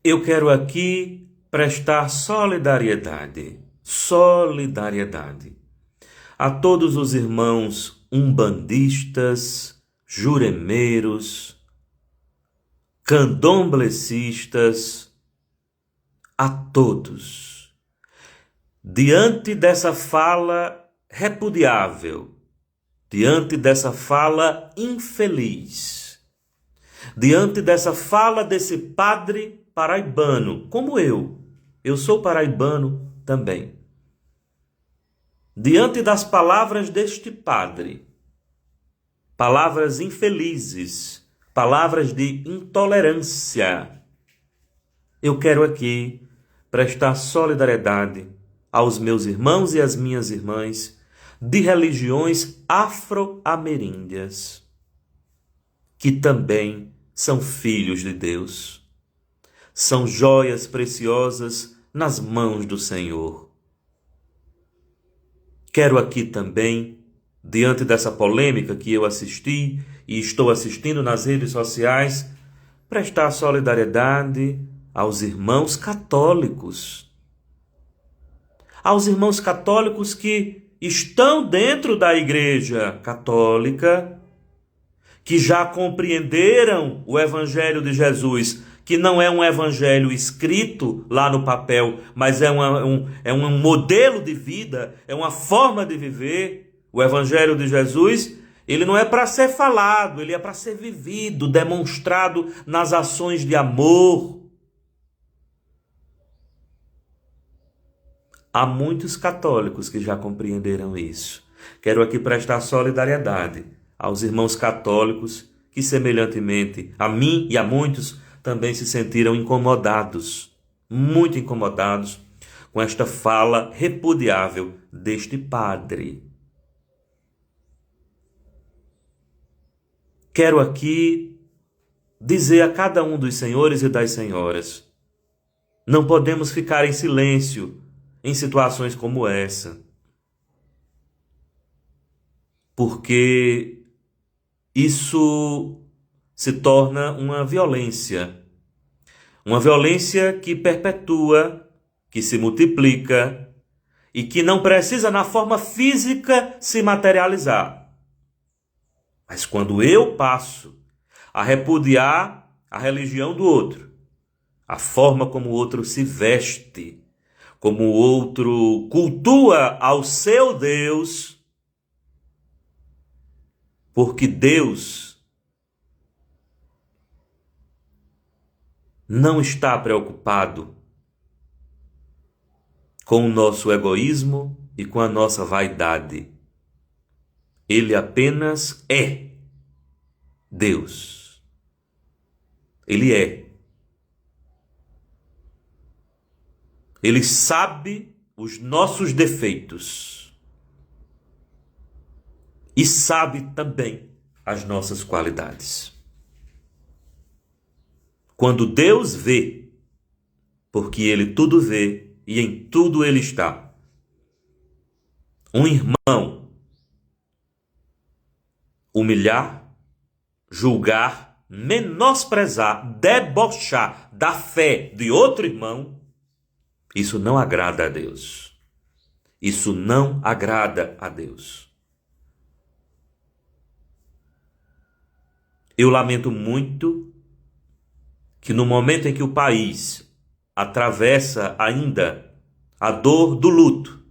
Eu quero aqui prestar solidariedade a todos os irmãos umbandistas, juremeiros, candomblecistas, a todos. Diante dessa fala repudiável, diante dessa fala infeliz, diante dessa fala desse padre paraibano, como eu sou paraibano também. Diante das palavras deste padre, palavras infelizes, palavras de intolerância, eu quero aqui prestar solidariedade aos meus irmãos e às minhas irmãs de religiões afro-ameríndias, que também são filhos de Deus, são joias preciosas nas mãos do Senhor. Quero aqui também, diante dessa polêmica que eu assisti e estou assistindo nas redes sociais, prestar solidariedade aos irmãos católicos. Aos irmãos católicos que estão dentro da Igreja Católica, que já compreenderam o Evangelho de Jesus, que não é um evangelho escrito lá no papel, mas é um modelo de vida, é uma forma de viver. O Evangelho de Jesus, ele não é para ser falado, ele é para ser vivido, demonstrado nas ações de amor. Há muitos católicos que já compreenderam isso. Quero aqui prestar solidariedade aos irmãos católicos que, semelhantemente a mim e a muitos, também se sentiram incomodados, muito incomodados, com esta fala repudiável deste padre. Quero aqui dizer a cada um dos senhores e das senhoras: não podemos ficar em silêncio em situações como essa, porque isso se torna uma violência que perpetua, que se multiplica e que não precisa na forma física se materializar. Mas quando eu passo a repudiar a religião do outro, a forma como o outro se veste, como o outro cultua ao seu Deus, porque Deus não está preocupado com o nosso egoísmo e com a nossa vaidade. Ele apenas é Deus. Ele é. Ele sabe os nossos defeitos e sabe também as nossas qualidades. Quando Deus vê, porque Ele tudo vê e em tudo Ele está, um irmão humilhar, julgar, menosprezar, debochar da fé de outro irmão, isso não agrada a Deus. Isso não agrada a Deus. Eu lamento muito que no momento em que o país atravessa ainda a dor do luto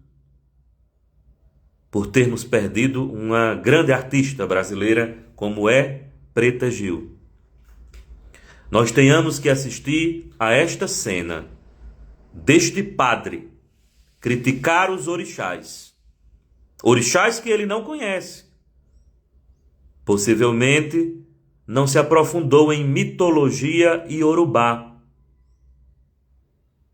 por termos perdido uma grande artista brasileira como é Preta Gil, nós tenhamos que assistir a esta cena deste padre criticar os orixás que ele não conhece, possivelmente não se aprofundou em mitologia iorubá,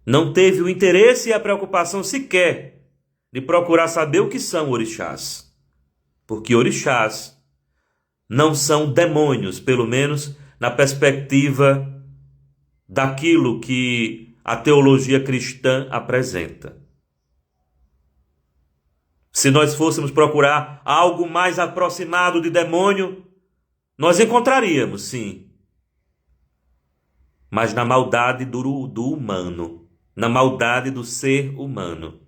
não teve o interesse e a preocupação sequer de procurar saber o que são orixás, porque orixás não são demônios, pelo menos na perspectiva daquilo que a teologia cristã apresenta. Se nós fôssemos procurar algo mais aproximado de demônio, nós encontraríamos, sim. mas na maldade do humano, na maldade do ser humano,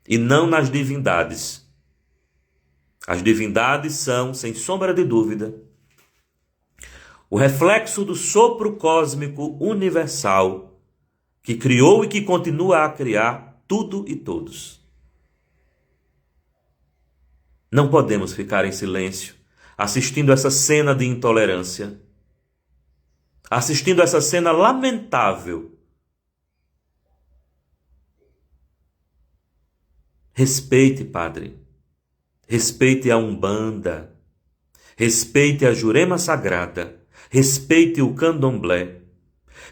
e não nas divindades. As divindades são, sem sombra de dúvida, o reflexo do sopro cósmico universal que criou e que continua a criar tudo e todos. Não podemos ficar em silêncio assistindo essa cena de intolerância, assistindo essa cena lamentável. Respeite, padre. Respeite a Umbanda. Respeite a Jurema Sagrada. Respeite o Candomblé.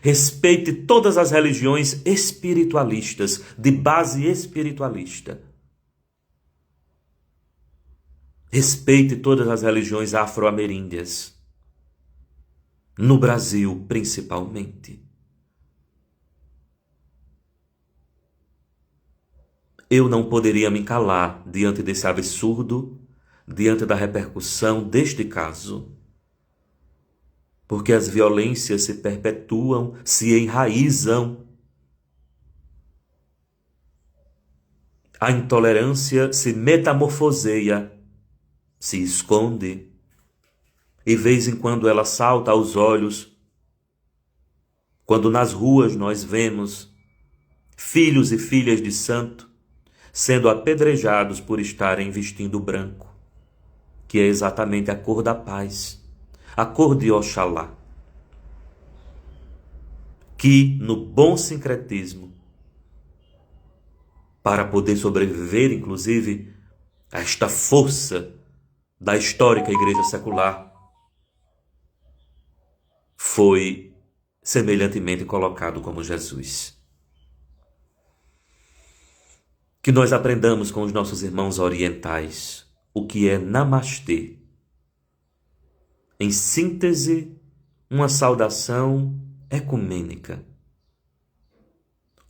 Respeite todas as religiões espiritualistas, de base espiritualista. Respeite todas as religiões afro-ameríndias. No Brasil, principalmente. Eu não poderia me calar diante desse absurdo, diante da repercussão deste caso. Porque as violências se perpetuam, se enraizam. A intolerância se metamorfoseia, se esconde, e vez em quando ela salta aos olhos, quando nas ruas nós vemos filhos e filhas de santo sendo apedrejados por estarem vestindo branco, que é exatamente a cor da paz, a cor de Oxalá, que no bom sincretismo, para poder sobreviver, inclusive, a esta força da histórica igreja secular, foi semelhantemente colocado como Jesus. Que nós aprendamos com os nossos irmãos orientais o que é Namastê. Em síntese, uma saudação ecumênica,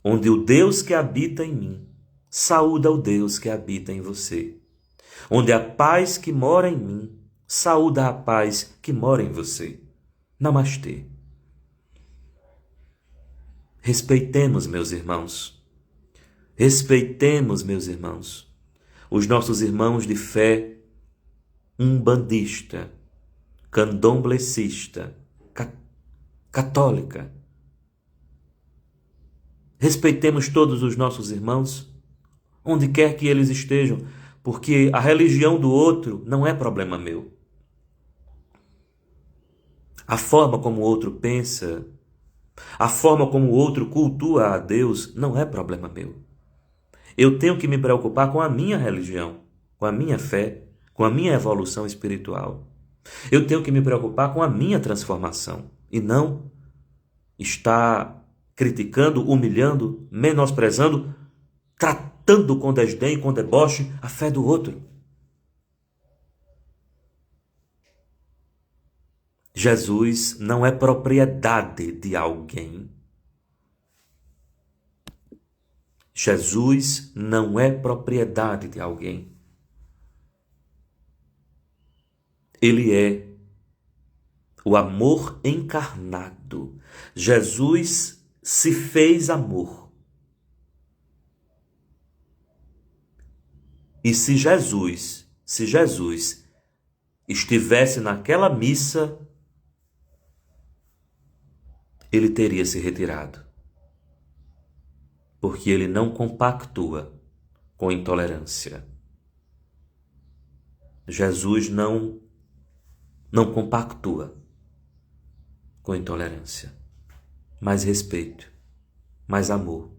onde o Deus que habita em mim saúda o Deus que habita em você, onde a paz que mora em mim saúda a paz que mora em você. Namastê. Respeitemos, meus irmãos. Respeitemos, meus irmãos, os nossos irmãos de fé umbandista, candomblessista, católica. Respeitemos todos os nossos irmãos, onde quer que eles estejam, porque a religião do outro não é problema meu. A forma como o outro pensa, a forma como o outro cultua a Deus não é problema meu. Eu tenho que me preocupar com a minha religião, com a minha fé, com a minha evolução espiritual. Eu tenho que me preocupar com a minha transformação e não estar criticando, humilhando, menosprezando, tratando com desdém, com deboche a fé do outro. Jesus não é propriedade de alguém. Jesus não é propriedade de alguém. Ele é o amor encarnado. Jesus se fez amor. E se Jesus estivesse naquela missa, ele teria se retirado. Porque ele não compactua com intolerância. Jesus não compactua com intolerância. Mais respeito, mais amor,